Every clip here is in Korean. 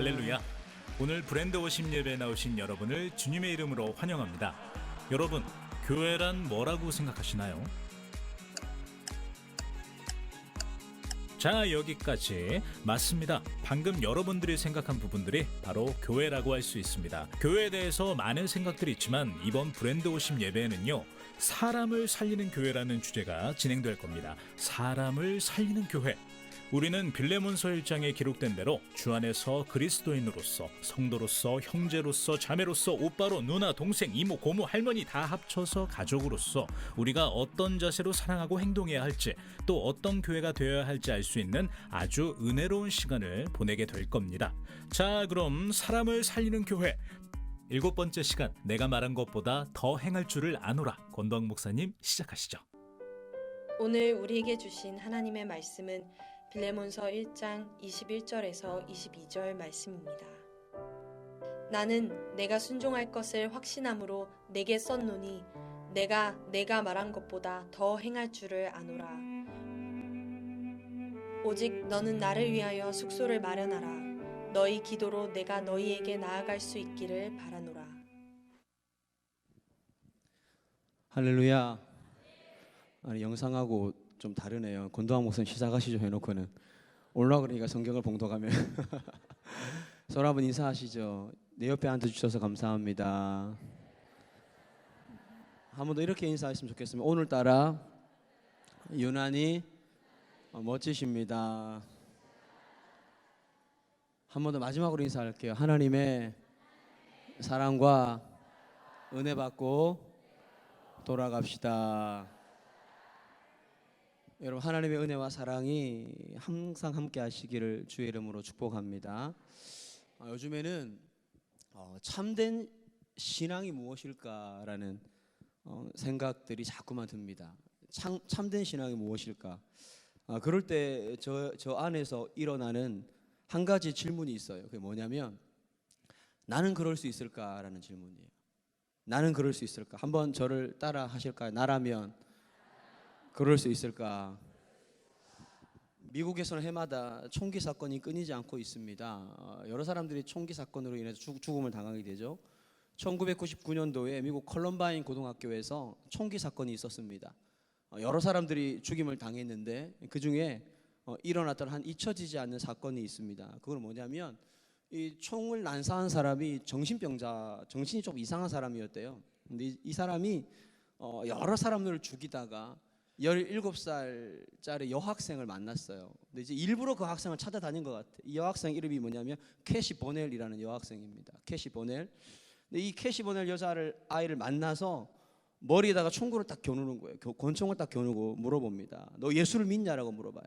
할렐루야. 오늘 브랜드 워십 예배에 나오신 여러분을 주님의 이름으로 환영합니다. 여러분, 교회란 뭐라고 생각하시나요? 자, 여기까지 맞습니다. 방금 여러분들이 생각한 부분들이 바로 교회라고 할 수 있습니다. 교회에 대해서 많은 생각들이 있지만 이번 브랜드 워십 예배에는요, 사람을 살리는 교회라는 주제가 진행될 겁니다. 사람을 살리는 교회. 우리는 빌레몬서 1장에 기록된 대로 주 안에서 그리스도인으로서, 성도로서, 형제로서, 자매로서, 오빠로, 누나, 동생, 이모, 고모, 할머니 다 합쳐서 가족으로서 우리가 어떤 자세로 사랑하고 행동해야 할지, 또 어떤 교회가 되어야 할지 알 수 있는 아주 은혜로운 시간을 보내게 될 겁니다. 자, 그럼 사람을 살리는 교회 7번째 시간, 내가 말한 것보다 더 행할 줄을 아노라. 권도학 목사님 시작하시죠. 오늘 우리에게 주신 하나님의 말씀은 빌레몬서 1장 21절에서 22절 말씀입니다. 나는 내가 순종할 것을 확신함으로 내게 썼노니 내가 말한 것보다 더 행할 줄을 아노라. 오직 너는 나를 위하여 숙소를 마련하라. 너희 기도로 내가 너희에게 나아갈 수 있기를 바라노라. 할렐루야. 아니, 영상하고 좀 다르네요. 권도학 목사님 시작하시죠 해놓고는 올라 그러니까 성경을 봉독하면 서로 한번 인사하시죠. 내 옆에 앉아주셔서 감사합니다. 한 번 더 이렇게 인사했으면 좋겠습니다. 오늘따라 유난히 멋지십니다. 한 번 더 마지막으로 인사할게요. 하나님의 사랑과 은혜 받고 돌아갑시다. 여러분, 하나님의 은혜와 사랑이 항상 함께 하시기를 주의 이름으로 축복합니다. 요즘에는 참된 신앙이 무엇일까라는 생각들이 자꾸만 듭니다. 참된 신앙이 무엇일까? 그럴 때 저 안에서 일어나는 한 가지 질문이 있어요. 그게 뭐냐면, 나는 그럴 수 있을까라는 질문이에요. 나는 그럴 수 있을까? 한번 저를 따라 하실까요? 나라면 그럴 수 있을까? 미국에서는 해마다 총기 사건이 끊이지 않고 있습니다. 여러 사람들이 총기 사건으로 인해서 죽음을 당하게 되죠. 1999년도에 미국 컬럼바인 고등학교에서 총기 사건이 있었습니다. 여러 사람들이 죽임을 당했는데 그 중에 일어났던 한 잊혀지지 않는 사건이 있습니다. 그건 뭐냐면, 이 총을 난사한 사람이 정신병자, 정신이 좀 이상한 사람이었대요. 근데 이 사람이 여러 사람들을 죽이다가 17살짜리 여학생을 만났어요. 근데 이제 일부러 그 학생을 찾아다닌 것 같아요. 이 여학생 이름이 뭐냐면 캐시 보넬이라는 여학생입니다. 캐시 보넬. 근데 이 캐시 보넬 아이를 만나서 머리에다가 총구를 딱 겨누는 거예요. 권총을 딱 겨누고 물어봅니다. 너 예수를 믿냐라고 물어봐요.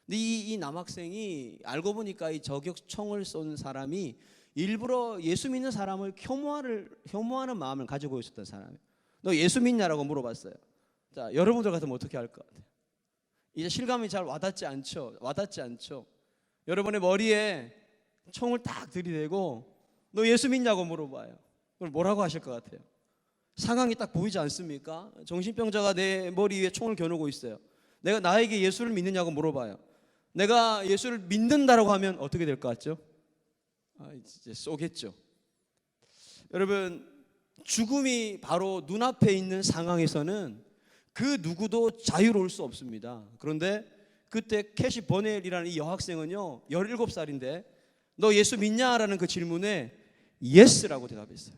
근데 이 남학생이 알고 보니까 이 저격총을 쏜 사람이 일부러 예수 믿는 사람을 혐오하는 마음을 가지고 있었던 사람이에요. 너 예수 믿냐라고 물어봤어요. 자, 여러분들 같으면 어떻게 할 것 같아요? 이제 실감이 잘 와닿지 않죠. 여러분의 머리에 총을 딱 들이대고 너 예수 믿냐고 물어봐요. 그럼 뭐라고 하실 것 같아요? 상황이 딱 보이지 않습니까? 정신병자가 내 머리 위에 총을 겨누고 있어요. 내가 나에게 예수를 믿느냐고 물어봐요. 내가 예수를 믿는다라고 하면 어떻게 될 것 같죠? 이제 쏘겠죠. 여러분, 죽음이 바로 눈앞에 있는 상황에서는 그 누구도 자유로울 수 없습니다. 그런데 그때 캐시 버넬이라는 이 여학생은요, 17살인데 너 예수 믿냐라는 그 질문에 예스라고 대답했어요.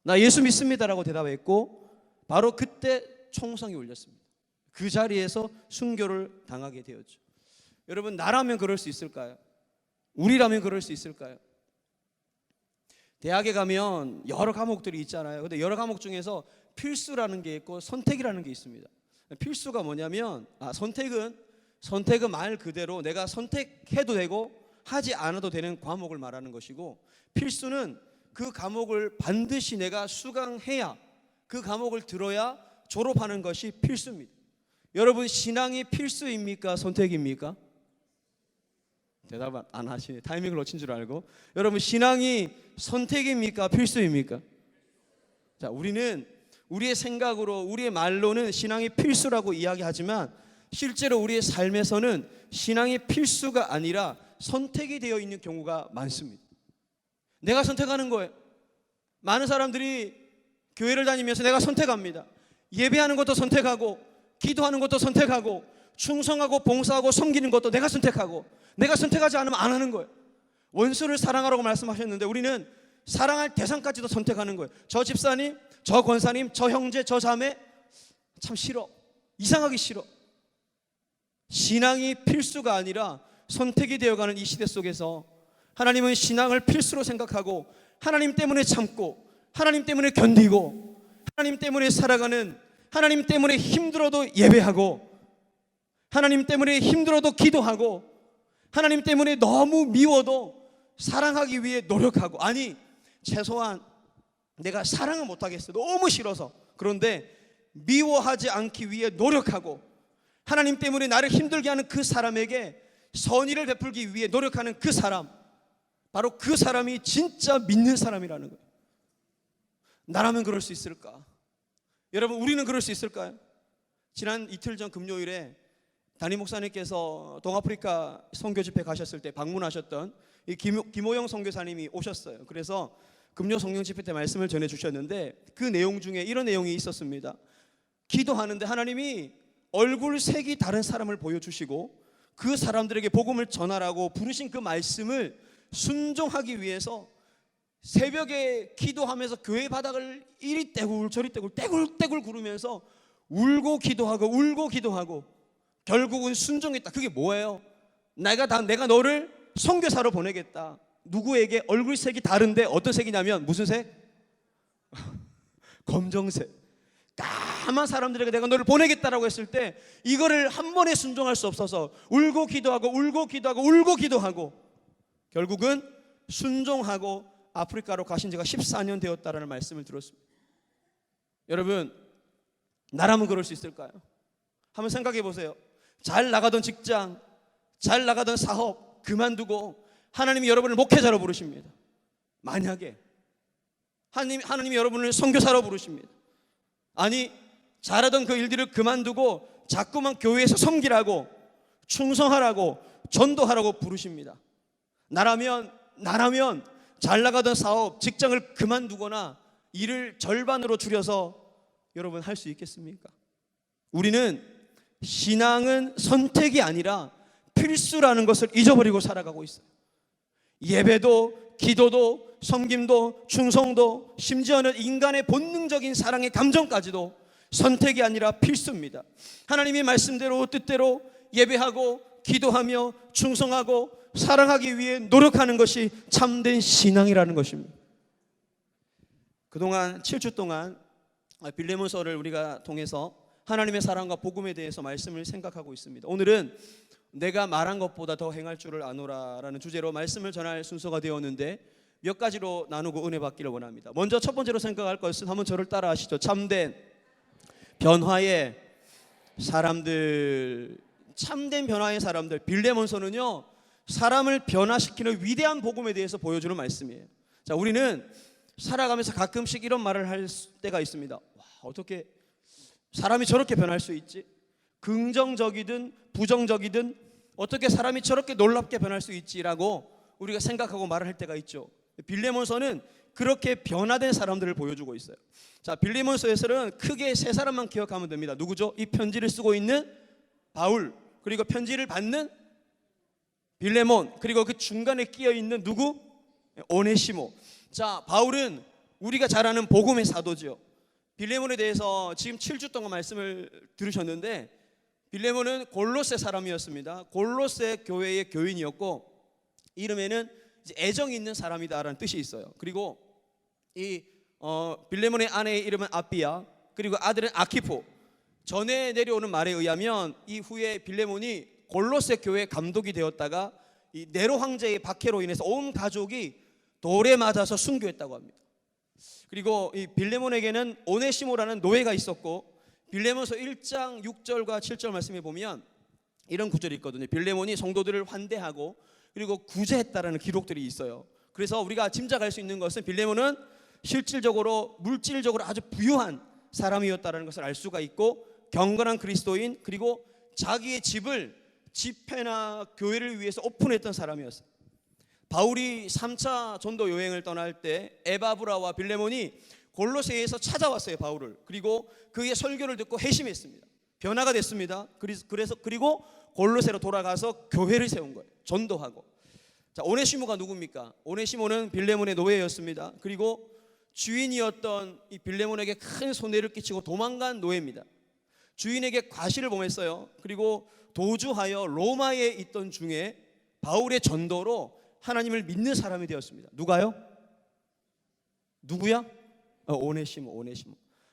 나 예수 믿습니다라고 대답했고, 바로 그때 총성이 울렸습니다. 그 자리에서 순교를 당하게 되었죠. 여러분, 나라면 그럴 수 있을까요? 우리라면 그럴 수 있을까요? 대학에 가면 여러 과목들이 있잖아요. 근데 여러 과목 중에서 필수라는 게 있고 선택이라는 게 있습니다. 필수가 뭐냐면, 선택은 말 그대로 내가 선택해도 되고 하지 않아도 되는 과목을 말하는 것이고, 필수는 그 과목을 반드시 내가 수강해야, 그 과목을 들어야 졸업하는 것이 필수입니다. 여러분, 신앙이 필수입니까? 선택입니까? 대답 안 하시네. 타이밍을 놓친 줄 알고. 여러분, 신앙이 선택입니까? 필수입니까? 자, 우리는 우리의 생각으로, 우리의 말로는 신앙이 필수라고 이야기하지만 실제로 우리의 삶에서는 신앙이 필수가 아니라 선택이 되어 있는 경우가 많습니다. 내가 선택하는 거예요. 많은 사람들이 교회를 다니면서 내가 선택합니다. 예배하는 것도 선택하고, 기도하는 것도 선택하고, 충성하고 봉사하고 섬기는 것도 내가 선택하고, 내가 선택하지 않으면 안 하는 거예요. 원수를 사랑하라고 말씀하셨는데 우리는 사랑할 대상까지도 선택하는 거예요. 저 집사님, 저 권사님, 저 형제, 저 자매 참 싫어, 이상하기 싫어. 신앙이 필수가 아니라 선택이 되어가는 이 시대 속에서 하나님은 신앙을 필수로 생각하고, 하나님 때문에 참고, 하나님 때문에 견디고, 하나님 때문에 살아가는, 하나님 때문에 힘들어도 예배하고, 하나님 때문에 힘들어도 기도하고, 하나님 때문에 너무 미워도 사랑하기 위해 노력하고, 아니 최소한 내가 사랑은 못하겠어, 너무 싫어서. 그런데 미워하지 않기 위해 노력하고, 하나님 때문에 나를 힘들게 하는 그 사람에게 선의를 베풀기 위해 노력하는 그 사람, 바로 그 사람이 진짜 믿는 사람이라는 거예요. 나라면 그럴 수 있을까? 여러분, 우리는 그럴 수 있을까요? 지난 이틀 전 금요일에 담임 목사님께서 동아프리카 선교 집회 가셨을 때 방문하셨던 이 김호영 선교사님이 오셨어요. 그래서 금요 성령 집회 때 말씀을 전해 주셨는데 그 내용 중에 이런 내용이 있었습니다. 기도하는데 하나님이 얼굴 색이 다른 사람을 보여주시고, 그 사람들에게 복음을 전하라고 부르신 그 말씀을 순종하기 위해서 새벽에 기도하면서 교회 바닥을 이리 떼굴 저리 떼굴 떼굴 구르면서 울고 기도하고 결국은 순종했다. 그게 뭐예요? 내가 너를 선교사로 보내겠다. 누구에게? 얼굴색이 다른데 어떤 색이냐면 무슨 색? 검정색. 까만 사람들에게 내가 너를 보내겠다라고 했을 때 이거를 한 번에 순종할 수 없어서 울고 기도하고 결국은 순종하고 아프리카로 가신 지가 14년 되었다라는 말씀을 들었습니다. 여러분, 나라면 그럴 수 있을까요? 한번 생각해 보세요. 잘 나가던 직장, 잘 나가던 사업 그만두고 하나님이 여러분을 목회자로 부르십니다. 만약에 하나님이 여러분을 선교사로 부르십니다. 아니, 잘하던 그 일들을 그만두고 자꾸만 교회에서 섬기라고, 충성하라고, 전도하라고 부르십니다. 나라면 잘 나가던 사업, 직장을 그만두거나 일을 절반으로 줄여서 여러분 할 수 있겠습니까? 우리는 신앙은 선택이 아니라 필수라는 것을 잊어버리고 살아가고 있어요. 예배도, 기도도, 섬김도, 충성도, 심지어는 인간의 본능적인 사랑의 감정까지도 선택이 아니라 필수입니다. 하나님의 말씀대로 뜻대로 예배하고 기도하며 충성하고 사랑하기 위해 노력하는 것이 참된 신앙이라는 것입니다. 그동안 7주 동안 빌레몬서를 우리가 통해서 하나님의 사랑과 복음에 대해서 말씀을 생각하고 있습니다. 오늘은 내가 말한 것보다 더 행할 줄을 아노라라는 주제로 말씀을 전할 순서가 되었는데 몇 가지로 나누고 은혜 받기를 원합니다. 먼저 첫 번째로 생각할 것은, 한번 저를 따라 하시죠. 참된 변화의 사람들. 참된 변화의 사람들. 빌레몬서는요, 사람을 변화시키는 위대한 복음에 대해서 보여주는 말씀이에요. 자, 우리는 살아가면서 가끔씩 이런 말을 할 때가 있습니다. 와, 어떻게 사람이 저렇게 변할 수 있지? 긍정적이든 부정적이든 어떻게 사람이 저렇게 놀랍게 변할 수 있지라고 우리가 생각하고 말을 할 때가 있죠. 빌레몬서는 그렇게 변화된 사람들을 보여주고 있어요. 자, 빌레몬서에서는 크게 세 사람만 기억하면 됩니다. 누구죠? 이 편지를 쓰고 있는 바울, 그리고 편지를 받는 빌레몬, 그리고 그 중간에 끼어 있는 누구? 오네시모. 자, 바울은 우리가 잘 아는 복음의 사도죠. 빌레몬에 대해서 지금 7주 동안 말씀을 들으셨는데, 빌레몬은 골로새 사람이었습니다. 골로새 교회의 교인이었고, 이름에는 이제 애정이 있는 사람이다라는 뜻이 있어요. 그리고 이 빌레몬의 아내의 이름은 아비야, 그리고 아들은 아키포. 전에 내려오는 말에 의하면 이후에 빌레몬이 골로새 교회 감독이 되었다가 이 네로 황제의 박해로 인해서 온 가족이 돌에 맞아서 순교했다고 합니다. 그리고 이 빌레몬에게는 오네시모라는 노예가 있었고, 빌레몬서 1장 6절과 7절 말씀에 보면 이런 구절이 있거든요. 빌레몬이 성도들을 환대하고 그리고 구제했다라는 기록들이 있어요. 그래서 우리가 짐작할 수 있는 것은 빌레몬은 실질적으로 물질적으로 아주 부유한 사람이었다라는 것을 알 수가 있고, 경건한 그리스도인, 그리고 자기의 집을 집회나 교회를 위해서 오픈했던 사람이었어요. 바울이 3차 전도 여행을 떠날 때 에바브라와 빌레몬이 골로새에서 찾아왔어요, 바울을. 그리고 그의 설교를 듣고 회심했습니다. 변화가 됐습니다. 그리고 골로새로 돌아가서 교회를 세운 거예요. 전도하고. 자, 오네시모가 누굽니까? 오네시모는 빌레몬의 노예였습니다. 그리고 주인이었던 이 빌레몬에게 큰 손해를 끼치고 도망간 노예입니다. 주인에게 과시를 범했어요. 그리고 도주하여 로마에 있던 중에 바울의 전도로 하나님을 믿는 사람이 되었습니다. 누가요? 누구야? 오네시모.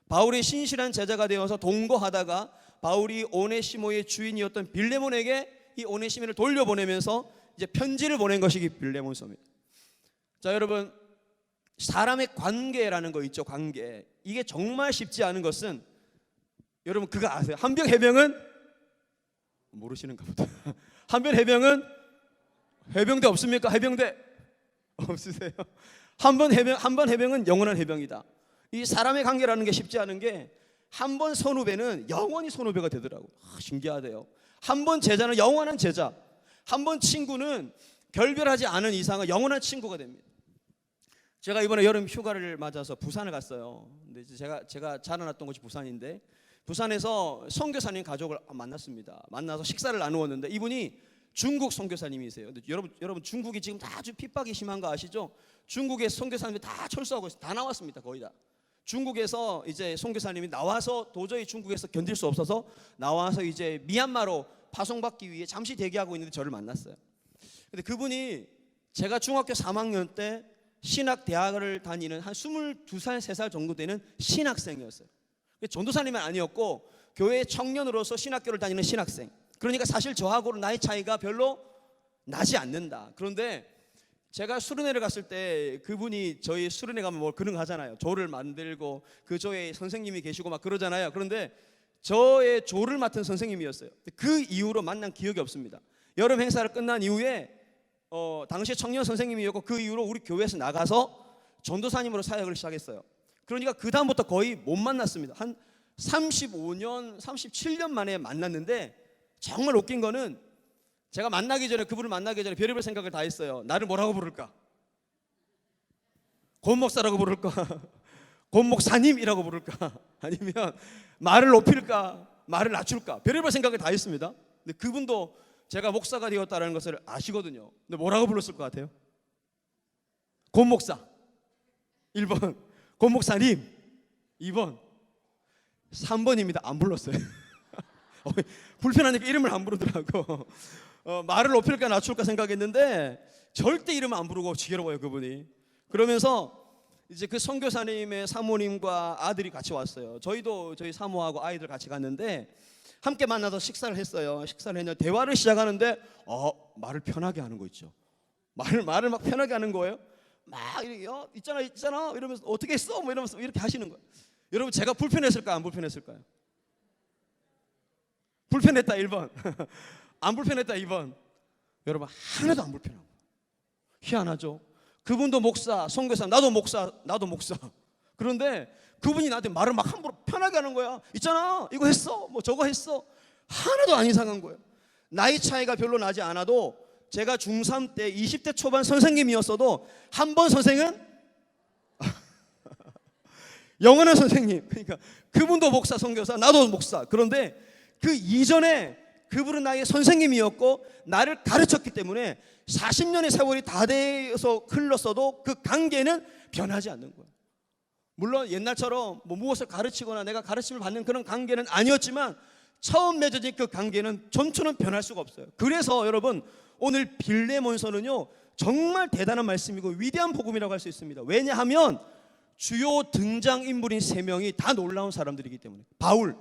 바울의 신실한 제자가 되어서 동거하다가 바울이 오네시모의 주인이었던 빌레몬에게 이 오네시모를 돌려보내면서 이제 편지를 보낸 것이 빌레몬서입니다. 자, 여러분, 사람의 관계라는 거 있죠. 관계. 이게 정말 쉽지 않은 것은 여러분 그거 아세요? 한병 해병은 모르시는가 보다. 한병 해병은 해병대 없습니까? 해병대 없으세요? 한 번 해병은 영원한 해병이다. 이 사람의 관계라는 게 쉽지 않은 게 한 번 선후배는 영원히 선후배가 되더라고. 신기하대요. 한 번 제자는 영원한 제자, 한 번 친구는 결별하지 않은 이상은 영원한 친구가 됩니다. 제가 이번에 여름 휴가를 맞아서 부산을 갔어요. 근데 제가 자라났던 곳이 부산인데 부산에서 선교사님 가족을 만났습니다. 만나서 식사를 나누었는데 이분이 중국 선교사님이세요. 근데 여러분 중국이 지금 아주 핍박이 심한 거 아시죠? 중국의 선교사님들 다 철수하고 있어요. 다 나왔습니다. 거의 다. 중국에서 이제 선교사님이 나와서 도저히 중국에서 견딜 수 없어서 나와서 이제 미얀마로 파송받기 위해 잠시 대기하고 있는데 저를 만났어요. 근데 그분이 제가 중학교 3학년 때 신학대학을 다니는 한 22살, 3살 정도 되는 신학생이었어요. 전도사님은 아니었고 교회 청년으로서 신학교를 다니는 신학생. 그러니까 사실 저하고는 나이 차이가 별로 나지 않는다. 그런데 제가 수련회를 갔을 때 그분이 저희 수련회 가면 뭐 그런 거 하잖아요. 조를 만들고 그 조에 선생님이 계시고 막 그러잖아요. 그런데 저의 조를 맡은 선생님이었어요. 그 이후로 만난 기억이 없습니다. 여름 행사를 끝난 이후에 당시 청년 선생님이었고 그 이후로 우리 교회에서 나가서 전도사님으로 사역을 시작했어요. 그러니까 그 다음부터 거의 못 만났습니다. 한 35년, 37년 만에 만났는데 정말 웃긴 거는 제가 그분을 만나기 전에 별의별 생각을 다 했어요. 나를 뭐라고 부를까? 곤목사라고 부를까? 곤목사님이라고 부를까? 아니면 말을 높일까? 말을 낮출까? 별의별 생각을 다 했습니다. 근데 그분도 제가 목사가 되었다는 것을 아시거든요. 근데 뭐라고 불렀을 것 같아요? 곤목사 1번, 곤목사님 2번, 3번입니다. 안 불렀어요. 불편하니까 이름을 안 부르더라고. 말을 높일까 낮출까 생각했는데 절대 이름을 안 부르고 지혜로워요 그분이. 그러면서 이제 그 선교사님의 사모님과 아들이 같이 왔어요. 저희 사모하고 아이들 같이 갔는데 함께 만나서 식사를 했어요. 식사를 했는데 대화를 시작하는데 말을 편하게 하는 거 있죠. 말을 막 편하게 하는 거예요. 막 이렇게 있잖아 이러면서 어떻게 했어? 뭐 이러면서 이렇게 하시는 거예요. 여러분 제가 불편했을까요? 안 불편했을까요? 불편했다 1번. 안 불편했다 2번. 여러분 하나도 안 불편하고 희한하죠. 그분도 목사, 선교사, 나도 목사. 그런데 그분이 나한테 말을 막 함부로 편하게 하는 거야. 있잖아 이거 했어, 뭐 저거 했어. 하나도 안 이상한 거예요. 나이 차이가 별로 나지 않아도 제가 중3 때 20대 초반 선생님이었어도 한 번 선생은 영원한 선생님. 그러니까 그분도 목사, 선교사, 나도 목사. 그런데 그 이전에 그분은 나의 선생님이었고 나를 가르쳤기 때문에 40년의 세월이 다 돼서 흘렀어도 그 관계는 변하지 않는 거예요. 물론 옛날처럼 뭐 무엇을 가르치거나 내가 가르침을 받는 그런 관계는 아니었지만 처음 맺어진 그 관계는 점초는 변할 수가 없어요. 그래서 여러분 오늘 빌레몬서는요 정말 대단한 말씀이고 위대한 복음이라고 할 수 있습니다. 왜냐하면 주요 등장인물인 3명이 다 놀라운 사람들이기 때문에. 바울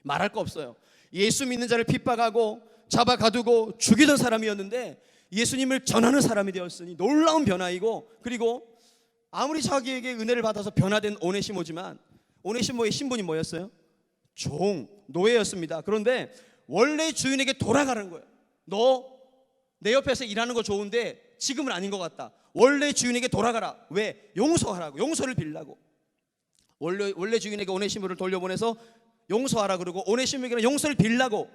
말할 거 없어요. 예수 믿는 자를 핍박하고 잡아 가두고 죽이던 사람이었는데 예수님을 전하는 사람이 되었으니 놀라운 변화이고, 그리고 아무리 자기에게 은혜를 받아서 변화된 오네시모지만 오네시모의 신분이 뭐였어요? 종, 노예였습니다. 그런데 원래 주인에게 돌아가는 거예요. 너 내 옆에서 일하는 거 좋은데 지금은 아닌 것 같다. 원래 주인에게 돌아가라. 왜? 용서하라고. 용서를 빌라고. 원래 주인에게 오네시모를 돌려보내서 용서하라 그러고 오네시모에게는 용서를 빌라고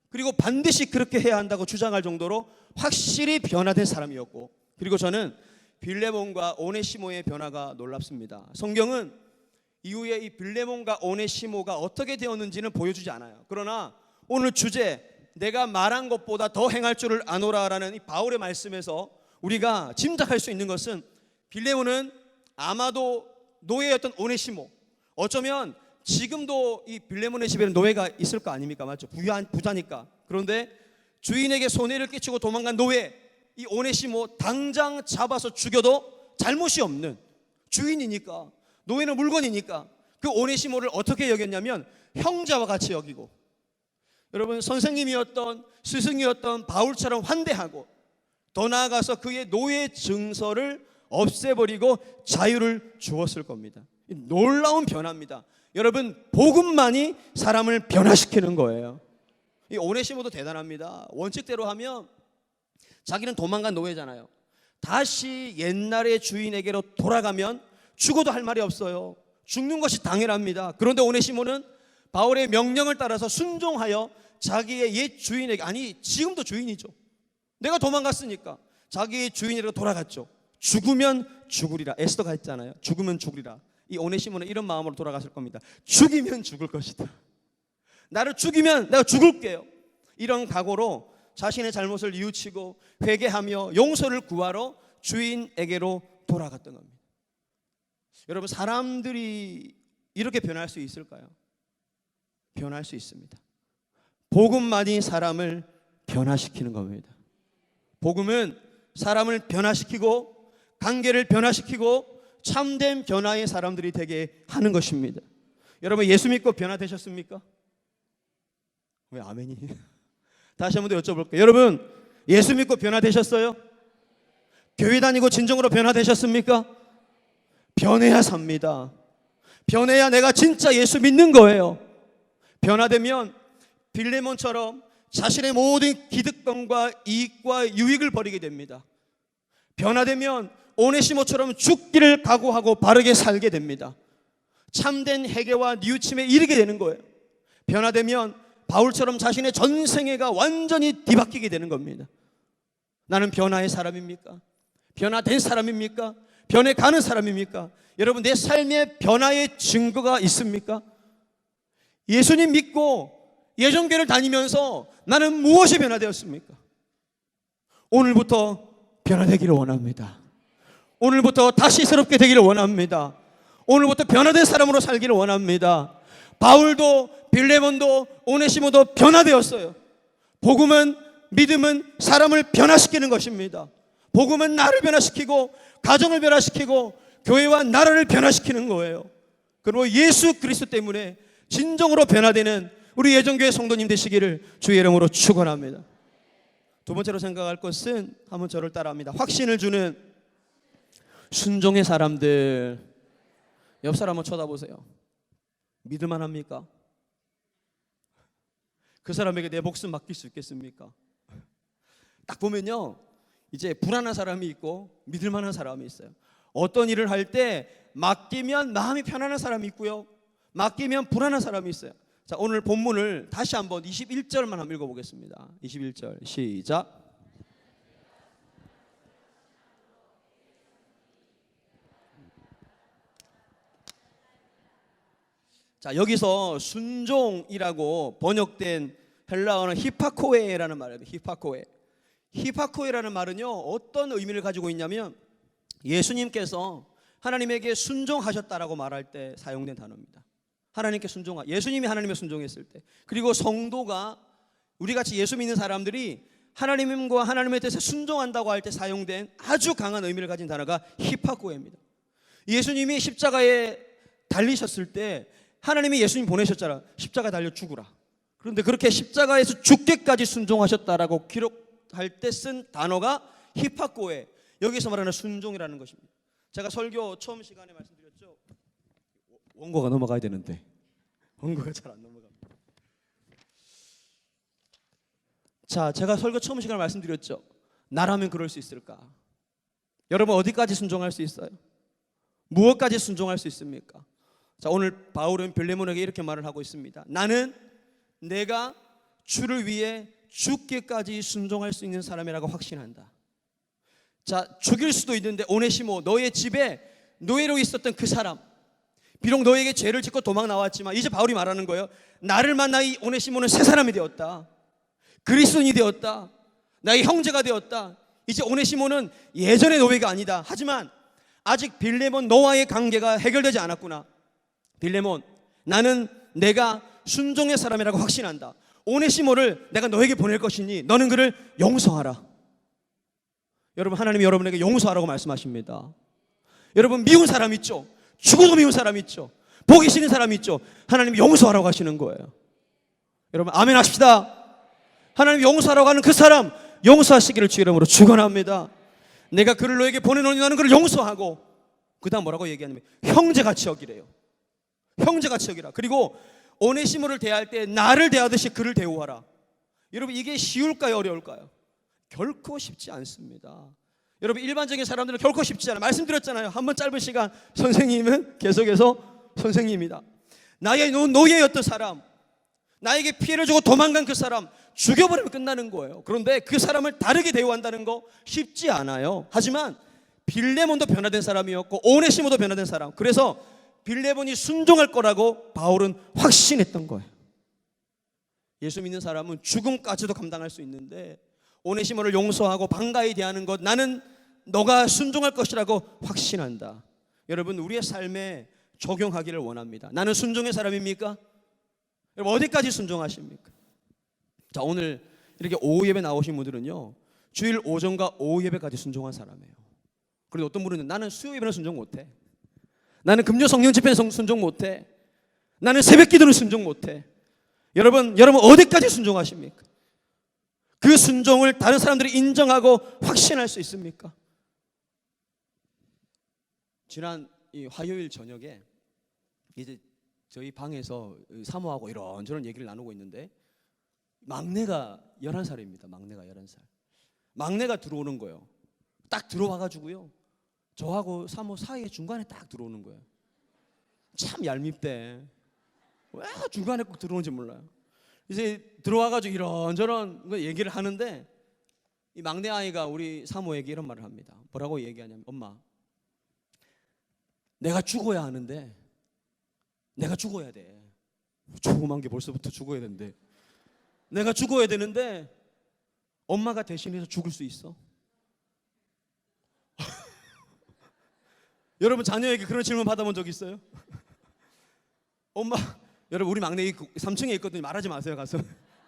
그리고 반드시 그렇게 해야 한다고 주장할 정도로 확실히 변화된 사람이었고, 그리고 저는 빌레몬과 오네시모의 변화가 놀랍습니다. 성경은 이후에 이 빌레몬과 오네시모가 어떻게 되었는지는 보여주지 않아요. 그러나 오늘 주제, 내가 말한 것보다 더 행할 줄을 아노라라는 이 바울의 말씀에서 우리가 짐작할 수 있는 것은, 빌레몬은 아마도 노예였던 오네시모, 어쩌면 지금도 이 빌레몬의 집에는 노예가 있을 거 아닙니까? 맞죠? 부자니까. 그런데 주인에게 손해를 끼치고 도망간 노예, 이 오네시모 당장 잡아서 죽여도 잘못이 없는, 주인이니까, 노예는 물건이니까 그 오네시모를 어떻게 여겼냐면 형제와 같이 여기고, 여러분, 선생님이었던, 스승이었던 바울처럼 환대하고, 더 나아가서 그의 노예 증서를 없애버리고 자유를 주었을 겁니다. 놀라운 변화입니다. 여러분, 복음만이 사람을 변화시키는 거예요. 이 오네시모도 대단합니다. 원칙대로 하면 자기는 도망간 노예잖아요. 다시 옛날의 주인에게로 돌아가면 죽어도 할 말이 없어요. 죽는 것이 당연합니다. 그런데 오네시모는 바울의 명령을 따라서 순종하여 자기의 옛 주인에게, 아니 지금도 주인이죠, 내가 도망갔으니까 자기의 주인에게로 돌아갔죠. 죽으면 죽으리라. 에스더가 했잖아요. 죽으면 죽으리라. 이 오네시모는 이런 마음으로 돌아갔을 겁니다. 죽이면 죽을 것이다. 나를 죽이면 내가 죽을게요. 이런 각오로 자신의 잘못을 뉘우치고 회개하며 용서를 구하러 주인에게로 돌아갔던 겁니다. 여러분, 사람들이 이렇게 변할 수 있을까요? 변할 수 있습니다. 복음만이 사람을 변화시키는 겁니다. 복음은 사람을 변화시키고 관계를 변화시키고 참된 변화의 사람들이 되게 하는 것입니다. 여러분, 예수 믿고 변화되셨습니까? 왜 아멘이? 다시 한 번 더 여쭤볼게요. 여러분, 예수 믿고 변화되셨어요? 교회 다니고 진정으로 변화되셨습니까? 변해야 삽니다. 변해야 내가 진짜 예수 믿는 거예요. 변화되면 빌레몬처럼 자신의 모든 기득권과 이익과 유익을 버리게 됩니다. 변화되면 오네시모처럼 죽기를 각오하고 바르게 살게 됩니다. 참된 회개와 뉘우침에 이르게 되는 거예요. 변화되면 바울처럼 자신의 전생애가 완전히 뒤바뀌게 되는 겁니다. 나는 변화의 사람입니까? 변화된 사람입니까? 변해가는 사람입니까? 여러분, 내 삶에 변화의 증거가 있습니까? 예수님 믿고 예전교회를 다니면서 나는 무엇이 변화되었습니까? 오늘부터 변화되기를 원합니다. 오늘부터 다시 새롭게 되기를 원합니다. 오늘부터 변화된 사람으로 살기를 원합니다. 바울도 빌레몬도 오네시모도 변화되었어요. 복음은, 믿음은 사람을 변화시키는 것입니다. 복음은 나를 변화시키고 가정을 변화시키고 교회와 나라를 변화시키는 거예요. 그리고 예수 그리스도 때문에 진정으로 변화되는 우리 예정교회 성도님 되시기를 주의 이름으로 축원합니다. 두 번째로 생각할 것은, 한번 저를 따라합니다. 확신을 주는 순종의 사람들. 옆 사람 한번 쳐다보세요. 믿을만 합니까? 그 사람에게 내 목숨 맡길 수 있겠습니까? 딱 보면요, 이제 불안한 사람이 있고 믿을만한 사람이 있어요. 어떤 일을 할 때 맡기면 마음이 편안한 사람이 있고요, 맡기면 불안한 사람이 있어요. 자, 오늘 본문을 다시 한번 21절만 한번 읽어보겠습니다. 21절 시작. 자, 여기서 순종이라고 번역된 헬라어는 히파코에라는 말입니다. 히파코에. 히파코에라는 말은요, 어떤 의미를 가지고 있냐면 예수님께서 하나님에게 순종하셨다라고 말할 때 사용된 단어입니다. 하나님께 예수님이 하나님에 순종했을 때, 그리고 성도가, 우리같이 예수 믿는 사람들이 하나님과 하나님의 뜻에 순종한다고 할 때 사용된 아주 강한 의미를 가진 단어가 히파코에입니다. 예수님이 십자가에 달리셨을 때 하나님이 예수님 보내셨잖아. 십자가에 달려 죽으라. 그런데 그렇게 십자가에서 죽기까지 순종하셨다라고 기록할 때 쓴 단어가 히파코에, 여기서 말하는 순종이라는 것입니다. 제가 설교 처음 시간에 말씀드렸죠. 원고가 넘어가야 되는데 원고가 잘 안 넘어갑니다. 자, 제가 설교 처음 시간에 말씀드렸죠. 나라면 그럴 수 있을까? 여러분, 어디까지 순종할 수 있어요? 무엇까지 순종할 수 있습니까? 자, 오늘 바울은 빌레몬에게 이렇게 말을 하고 있습니다. 나는 내가 주를 위해 죽기까지 순종할 수 있는 사람이라고 확신한다. 자, 죽일 수도 있는데 오네시모, 너의 집에 노예로 있었던 그 사람, 비록 너에게 죄를 짓고 도망 나왔지만 이제 바울이 말하는 거예요. 나를 만나 이 오네시모는 새 사람이 되었다. 그리스도인이 되었다. 나의 형제가 되었다. 이제 오네시모는 예전의 노예가 아니다. 하지만 아직 빌레몬 너와의 관계가 해결되지 않았구나. 빌레몬, 나는 내가 순종의 사람이라고 확신한다. 오네시모를 내가 너에게 보낼 것이니 너는 그를 용서하라. 여러분, 하나님이 여러분에게 용서하라고 말씀하십니다. 여러분, 미운 사람 있죠? 죽어도 미운 사람 있죠? 보기 싫은 사람 있죠? 하나님이 용서하라고 하시는 거예요. 여러분, 아멘 하십시다. 하나님 용서하라고 하는 그 사람 용서하시기를 주 이름으로 축원합니다. 내가 그를 너에게 보내노니 나는 그를 용서하고, 그 다음 뭐라고 얘기하냐면 형제같이 여기래요. 형제같이 여기라. 그리고 오네시모를 대할 때 나를 대하듯이 그를 대우하라. 여러분, 이게 쉬울까요, 어려울까요? 결코 쉽지 않습니다. 여러분, 일반적인 사람들은 결코 쉽지 않아요. 말씀드렸잖아요. 한번 짧은 시간 선생님은 계속해서 선생님이다. 나의 노예였던 사람, 나에게 피해를 주고 도망간 그 사람 죽여버리면 끝나는 거예요. 그런데 그 사람을 다르게 대우한다는 거 쉽지 않아요. 하지만 빌레몬도 변화된 사람이었고 오네시모도 변화된 사람, 그래서 빌레몬이 순종할 거라고 바울은 확신했던 거예요. 예수 믿는 사람은 죽음까지도 감당할 수 있는데 오네시모를 용서하고 반가이 대하는 것, 나는 너가 순종할 것이라고 확신한다. 여러분, 우리의 삶에 적용하기를 원합니다. 나는 순종의 사람입니까? 여러분, 어디까지 순종하십니까? 자, 오늘 이렇게 오후 예배 나오신 분들은요, 주일 오전과 오후 예배까지 순종한 사람이에요. 그런데 어떤 분은 나는 수요 예배는 순종 못해, 나는 금요 성령 집회는 순종 못해, 나는 새벽 기도는 순종 못해. 여러분 어디까지 순종하십니까? 그 순종을 다른 사람들이 인정하고 확신할 수 있습니까? 지난 이 화요일 저녁에 이제 저희 방에서 사모하고 이런저런 얘기를 나누고 있는데 막내가 11살입니다. 막내가 11살. 막내가 들어오는 거예요. 딱 들어와가지고요, 저하고 사모 사이에 중간에 딱 들어오는 거예요. 참 얄밉대. 왜 중간에 꼭 들어오는지 몰라요. 이제 들어와가지고 이런저런 얘기를 하는데 이 막내 아이가 우리 사모에게 이런 말을 합니다. 뭐라고 얘기하냐면, 엄마, 내가 죽어야 하는데, 내가 죽어야 돼. 조그만 게 벌써부터 죽어야 된대. 내가 죽어야 되는데 엄마가 대신해서 죽을 수 있어? 여러분, 자녀에게 그런 질문 받아본 적 있어요? 엄마, 여러분, 우리 막내 3층에 있거든요. 말하지 마세요, 가서.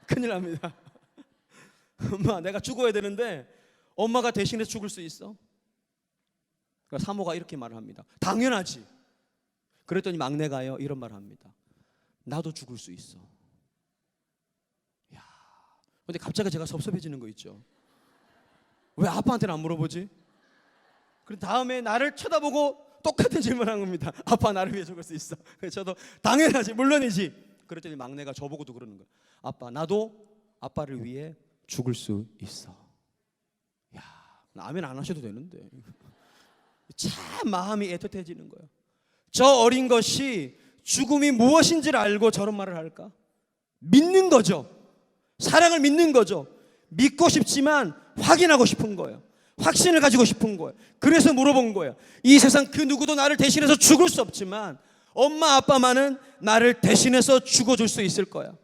큰일 납니다. 엄마, 내가 죽어야 되는데 엄마가 대신해서 죽을 수 있어? 그러니까 사모가 이렇게 말을 합니다. 당연하지. 그랬더니 막내가요, 이런 말을 합니다. 나도 죽을 수 있어. 야, 근데 갑자기 제가 섭섭해지는 거 있죠. 왜 아빠한테는 안 물어보지? 그리고 다음에 나를 쳐다보고 똑같은 질문을 한 겁니다. 아빠, 나를 위해 죽을 수 있어? 그래서 저도 당연하지, 물론이지. 그랬더니 막내가 저보고도 그러는 거예요. 아빠, 나도 아빠를 위해 죽을 수 있어. 야, 아멘 안 하셔도 되는데. 참 마음이 애틋해지는 거예요. 저 어린 것이 죽음이 무엇인지를 알고 저런 말을 할까? 믿는 거죠. 사랑을 믿는 거죠. 믿고 싶지만 확인하고 싶은 거예요. 확신을 가지고 싶은 거예요. 그래서 물어본 거예요. 이 세상 그 누구도 나를 대신해서 죽을 수 없지만 엄마 아빠만은 나를 대신해서 죽어줄 수 있을 거야.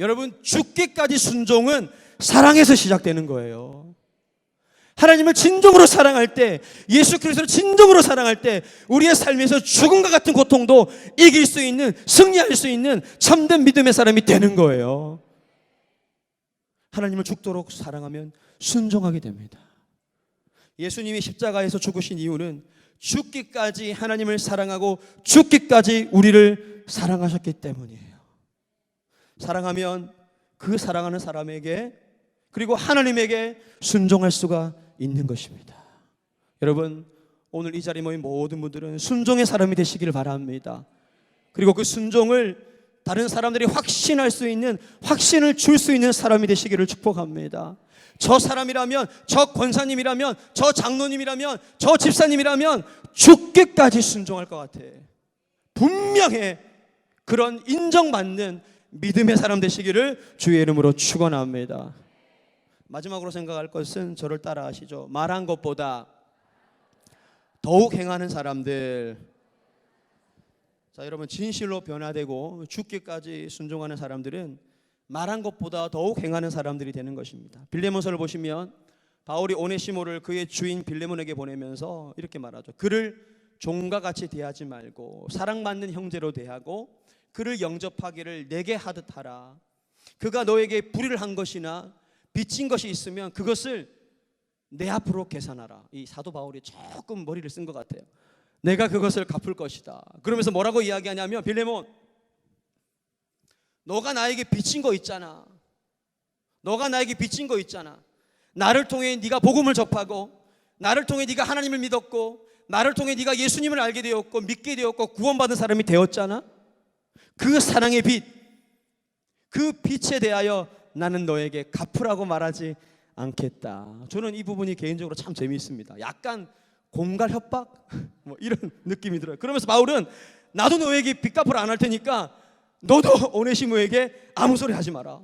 여러분, 죽기까지 순종은 사랑에서 시작되는 거예요. 하나님을 진정으로 사랑할 때, 예수 그리스도를 진정으로 사랑할 때 우리의 삶에서 죽음과 같은 고통도 이길 수 있는, 승리할 수 있는 참된 믿음의 사람이 되는 거예요. 하나님을 죽도록 사랑하면 순종하게 됩니다. 예수님이 십자가에서 죽으신 이유는 죽기까지 하나님을 사랑하고 죽기까지 우리를 사랑하셨기 때문이에요. 사랑하면 그 사랑하는 사람에게, 그리고 하나님에게 순종할 수가 있는 것입니다. 여러분, 오늘 이 자리에 모인 모든 분들은 순종의 사람이 되시기를 바랍니다. 그리고 그 순종을 다른 사람들이 확신할 수 있는, 확신을 줄 수 있는 사람이 되시기를 축복합니다. 저 사람이라면, 저 권사님이라면, 저 장로님이라면, 저 집사님이라면 죽기까지 순종할 것 같아. 분명해. 그런 인정받는 믿음의 사람 되시기를 주의 이름으로 축원합니다. 마지막으로 생각할 것은 저를 따라 하시죠. 말한 것보다 더욱 행하는 사람들. 자, 여러분, 진실로 변화되고 죽기까지 순종하는 사람들은 말한 것보다 더욱 행하는 사람들이 되는 것입니다. 빌레몬서를 보시면 바울이 오네시모를 그의 주인 빌레몬에게 보내면서 이렇게 말하죠. 그를 종과 같이 대하지 말고 사랑받는 형제로 대하고 그를 영접하기를 내게 하듯 하라. 그가 너에게 불의를 한 것이나 빚진 것이 있으면 그것을 내 앞으로 계산하라. 이 사도 바울이 조금 머리를 쓴 것 같아요. 내가 그것을 갚을 것이다. 그러면서 뭐라고 이야기하냐면, 빌레몬, 너가 나에게 빚진 거 있잖아. 너가 나에게 빚진 거 있잖아. 나를 통해 네가 복음을 접하고, 나를 통해 네가 하나님을 믿었고, 나를 통해 네가 예수님을 알게 되었고 믿게 되었고 구원받은 사람이 되었잖아. 그 사랑의 빚, 그 빚에 대하여 나는 너에게 갚으라고 말하지 않겠다. 저는 이 부분이 개인적으로 참 재미있습니다. 약간 공갈 협박? 뭐 이런 느낌이 들어요. 그러면서 바울은 나도 너에게 빚 갚으라 안 할 테니까 너도 오네시모에게 아무 소리 하지 마라.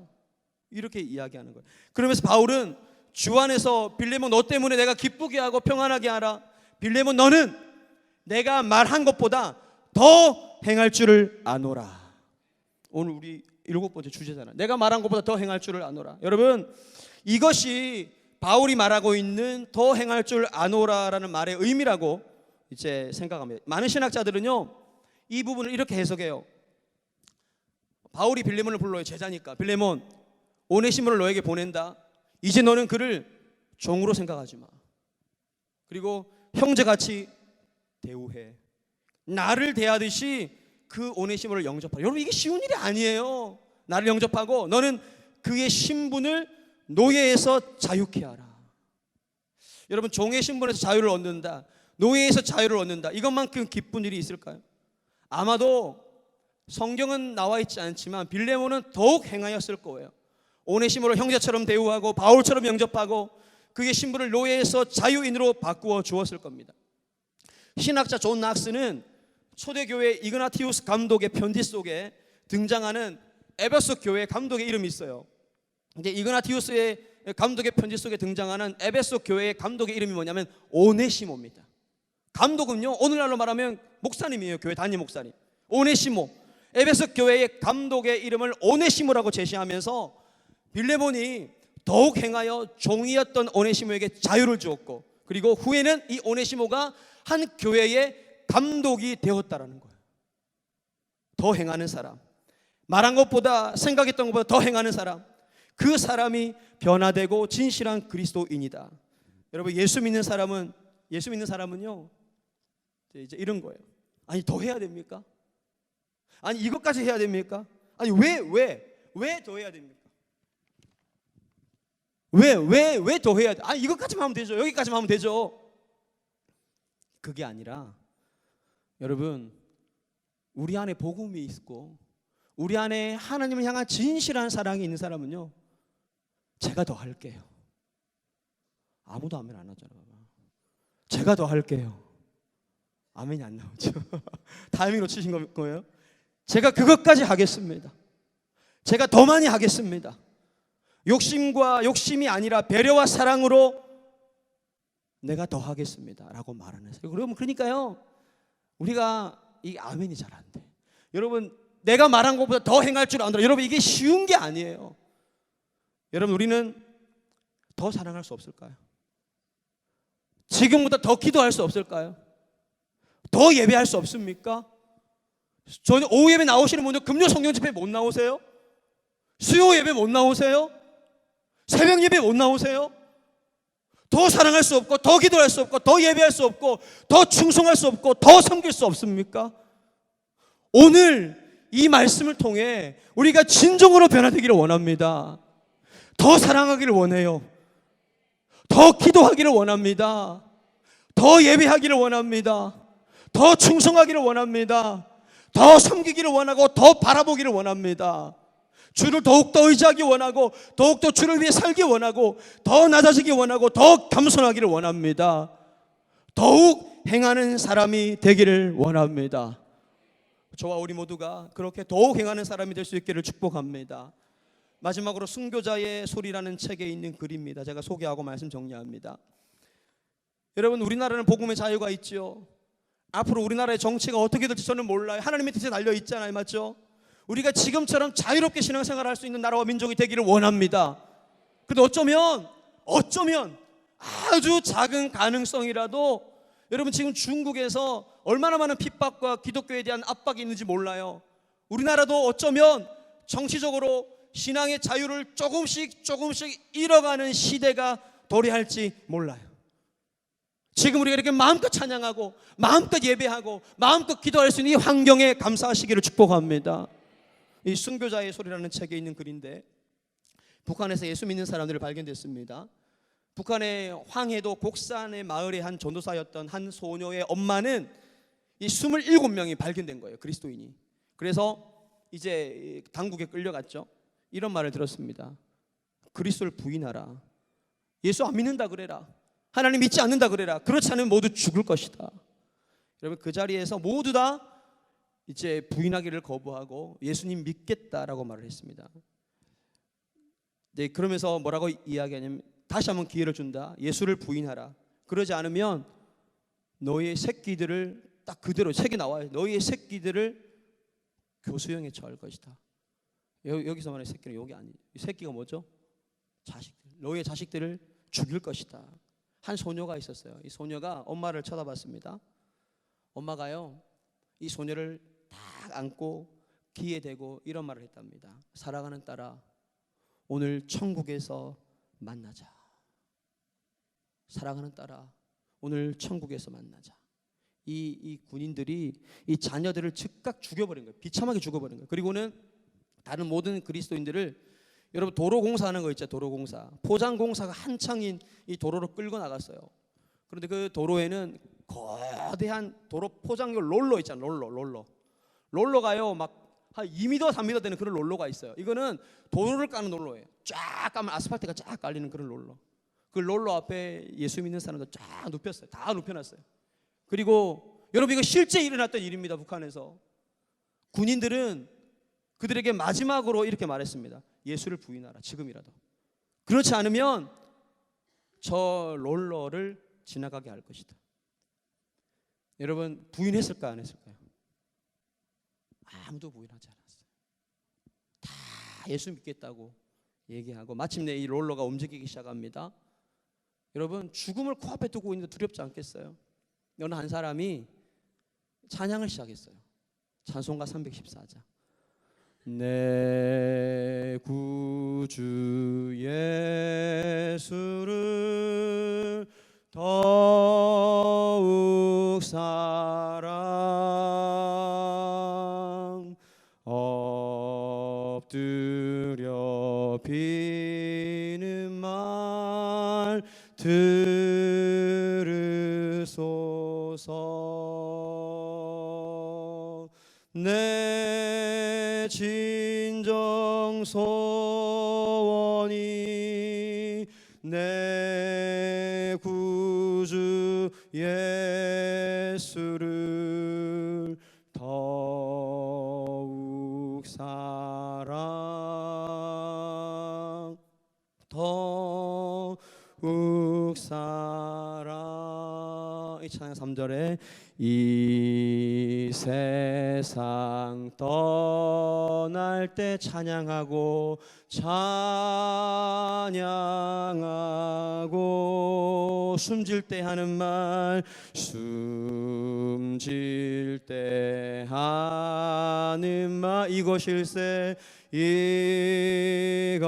이렇게 이야기하는 거예요. 그러면서 바울은 주 안에서 빌레몬, 너 때문에 내가 기쁘게 하고 평안하게 하라. 빌레몬, 너는 내가 말한 것보다 더 행할 줄을 아노라. 오늘 우리 7번째 주제잖아. 내가 말한 것보다 더 행할 줄을 아노라. 여러분, 이것이 바울이 말하고 있는 더 행할 줄 아노라라는 말의 의미라고 이제 생각합니다. 많은 신학자들은요, 이 부분을 이렇게 해석해요. 바울이 빌레몬을 불러요. 제자니까. 빌레몬, 오네시모를 너에게 보낸다. 이제 너는 그를 종으로 생각하지 마. 그리고 형제같이 대우해. 나를 대하듯이 그 오네시모를 영접하라. 여러분, 이게 쉬운 일이 아니에요. 나를 영접하고 너는 그의 신분을 노예에서 자유케 하라. 여러분, 종의 신분에서 자유를 얻는다, 노예에서 자유를 얻는다, 이것만큼 기쁜 일이 있을까요? 아마도 성경은 나와 있지 않지만 빌레몬은 더욱 행하였을 거예요. 오네시모를 형제처럼 대우하고 바울처럼 영접하고 그의 신분을 노예에서 자유인으로 바꾸어 주었을 겁니다. 신학자 존 낙스는 초대교회 이그나티우스 감독의 편지 속에 등장하는 에베소 교회 감독의 이름이 있어요. 이제 이그나티우스의 감독의 편지 속에 등장하는 에베소 교회의 감독의 이름이 뭐냐면 오네시모입니다. 감독은요, 오늘날로 말하면 목사님이에요. 교회 담임 목사님. 오네시모. 에베소 교회의 감독의 이름을 오네시모라고 제시하면서 빌레몬이 더욱 행하여 종이었던 오네시모에게 자유를 주었고, 그리고 후에는 이 오네시모가 한 교회의 감독이 되었다라는 거예요. 더 행하는 사람, 말한 것보다 생각했던 것보다 더 행하는 사람, 그 사람이 변화되고 진실한 그리스도인이다. 여러분, 예수 믿는 사람은요 이제 이런 거예요. 아니, 더 해야 됩니까? 아니, 이것까지 해야 됩니까? 아니, 왜 더 해야 됩니까? 왜 더 해야 돼? 아니, 이것까지만 하면 되죠. 여기까지만 하면 되죠. 그게 아니라, 여러분, 우리 안에 복음이 있고 우리 안에 하나님을 향한 진실한 사랑이 있는 사람은요, 제가 더 할게요. 아무도 아멘 안 하잖아. 제가 더 할게요. 아멘이 안 나오죠. 타이밍 놓치신 거예요? 제가 그것까지 하겠습니다. 제가 더 많이 하겠습니다. 욕심이 아니라 배려와 사랑으로 내가 더 하겠습니다 라고 말하는 거예요. 여러분, 그러니까요, 우리가 이 아멘이 잘 안 돼. 여러분, 내가 말한 것보다 더 행할 줄 안다. 여러분, 이게 쉬운 게 아니에요. 여러분, 우리는 더 사랑할 수 없을까요? 지금보다 더 기도할 수 없을까요? 더 예배할 수 없습니까? 저는 오후 예배 나오시는 분들 금요 성령 집회 못 나오세요? 수요 예배 못 나오세요? 새벽 예배 못 나오세요? 더 사랑할 수 없고, 더 기도할 수 없고, 더 예배할 수 없고, 더 충성할 수 없고, 더 섬길 수 없습니까? 오늘 이 말씀을 통해 우리가 진정으로 변화되기를 원합니다. 더 사랑하기를 원해요. 더 기도하기를 원합니다. 더 예배하기를 원합니다. 더 충성하기를 원합니다. 더 섬기기를 원하고 더 바라보기를 원합니다. 주를 더욱더 의지하기 원하고, 더욱더 주를 위해 살기 원하고, 더 낮아지기 원하고, 더 겸손하기를 원합니다. 더욱 행하는 사람이 되기를 원합니다. 저와 우리 모두가 그렇게 더욱 행하는 사람이 될 수 있기를 축복합니다. 마지막으로 순교자의 소리라는 책에 있는 글입니다. 제가 소개하고 말씀 정리합니다. 여러분, 우리나라는 복음의 자유가 있죠. 앞으로 우리나라의 정치가 어떻게 될지 저는 몰라요. 하나님의 뜻에 달려 있잖아요. 맞죠? 우리가 지금처럼 자유롭게 신앙생활을 할 수 있는 나라와 민족이 되기를 원합니다. 그런데 어쩌면 아주 작은 가능성이라도 여러분, 지금 중국에서 얼마나 많은 핍박과 기독교에 대한 압박이 있는지 몰라요. 우리나라도 어쩌면 정치적으로 신앙의 자유를 조금씩 잃어가는 시대가 도래할지 몰라요. 지금 우리가 이렇게 마음껏 찬양하고 마음껏 예배하고 마음껏 기도할 수 있는 이 환경에 감사하시기를 축복합니다. 이 순교자의 소리라는 책에 있는 글인데, 북한에서 예수 믿는 사람들을 발견됐습니다. 북한의 황해도 곡산의 마을의 한 전도사였던 한 소녀의 엄마는 이 27명이 발견된 거예요. 그리스도인이. 그래서 이제 당국에 끌려갔죠. 이런 말을 들었습니다. 그리스도를 부인하라. 예수 안 믿는다 그래라. 하나님 믿지 않는다 그래라. 그렇지 않으면 모두 죽을 것이다. 여러분, 그 자리에서 모두 다 이제 부인하기를 거부하고 예수님 믿겠다라고 말을 했습니다. 네, 그러면서 뭐라고 이야기하냐면, 다시 한번 기회를 준다. 예수를 부인하라. 그러지 않으면 너희의 새끼들을, 딱 그대로 책이 나와요. 너희의 새끼들을 교수형에 처할 것이다. 여기서 말하는 새끼는 여기 아니에요. 이 새끼가 뭐죠? 자식들. 너희의 자식들을 죽일 것이다. 한 소녀가 있었어요. 이 소녀가 엄마를 쳐다봤습니다. 엄마가요, 이 소녀를 딱 안고 귀에 대고 이런 말을 했답니다. 사랑하는 딸아, 오늘 천국에서 만나자. 사랑하는 딸아, 오늘 천국에서 만나자. 이 군인들이 이 자녀들을 즉각 죽여버린 거예요. 비참하게 죽여버린 거예요. 그리고는 다른 모든 그리스도인들을, 여러분 도로 공사하는 거 있죠. 도로 공사, 포장 공사가 한창인 이 도로로 끌고 나갔어요. 그런데 그 도로에는 거대한 도로 포장용 롤러 있잖아요. 롤러가요 막 한 2m 3m 되는 그런 롤러가 있어요. 이거는 도로를 까는 롤러예요. 쫙 까면 아스팔트가 쫙 깔리는 그런 롤러. 그 롤러 앞에 예수 믿는 사람들 쫙 눕혔어요. 다 눕혀놨어요. 그리고 여러분, 이거 실제 일어났던 일입니다. 북한에서 군인들은 그들에게 마지막으로 이렇게 말했습니다. 예수를 부인하라. 지금이라도. 그렇지 않으면 저 롤러를 지나가게 할 것이다. 여러분, 부인했을까 안 했을까요? 아무도 부인하지 않았어요. 다 예수 믿겠다고 얘기하고 마침내 이 롤러가 움직이기 시작합니다. 여러분, 죽음을 코앞에 두고 있는데 두렵지 않겠어요? 어느 한 사람이 찬양을 시작했어요. 찬송가 314장. 내 구주 예수를 더욱 사랑 엎드려 비는 말 들으소서. 내 진정 소원이 내 구주 예수를 더욱 사랑 더욱 사랑. 이 찬양 3절에 이 세상 떠날 때 찬양하고 찬양하고 숨질 때 하는 말 숨질 때 하는 말 이것일세 이것일세.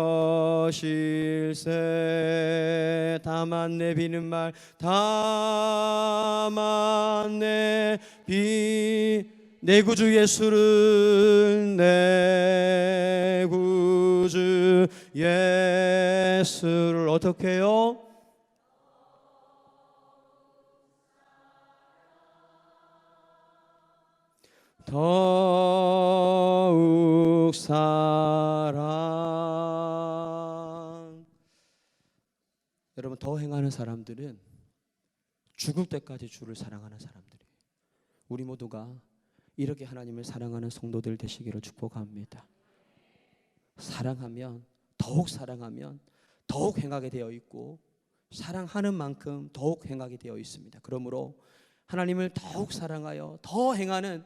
다만 내 비는 말 다만 내 구주 예수를 내 구주 예수를 어떻게 해요? 더욱 사랑. 여러분, 더 행하는 사람들은 죽을 때까지 주를 사랑하는 사람들이에요. 우리 모두가 이렇게 하나님을 사랑하는 성도들 되시기를 축복합니다. 사랑하면 더욱 행하게 되어 있고, 사랑하는 만큼 더욱 행하게 되어 있습니다. 그러므로 하나님을 더욱 사랑하여 더 행하는,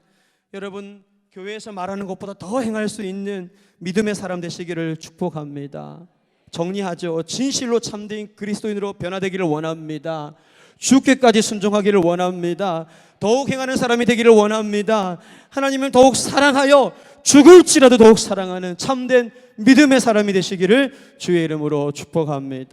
여러분 교회에서 말하는 것보다 더 행할 수 있는 믿음의 사람 되시기를 축복합니다. 정리하죠. 진실로 참된 그리스도인으로 변화되기를 원합니다. 죽기까지 순종하기를 원합니다. 더욱 행하는 사람이 되기를 원합니다. 하나님을 더욱 사랑하여 죽을지라도 더욱 사랑하는 참된 믿음의 사람이 되시기를 주의 이름으로 축복합니다.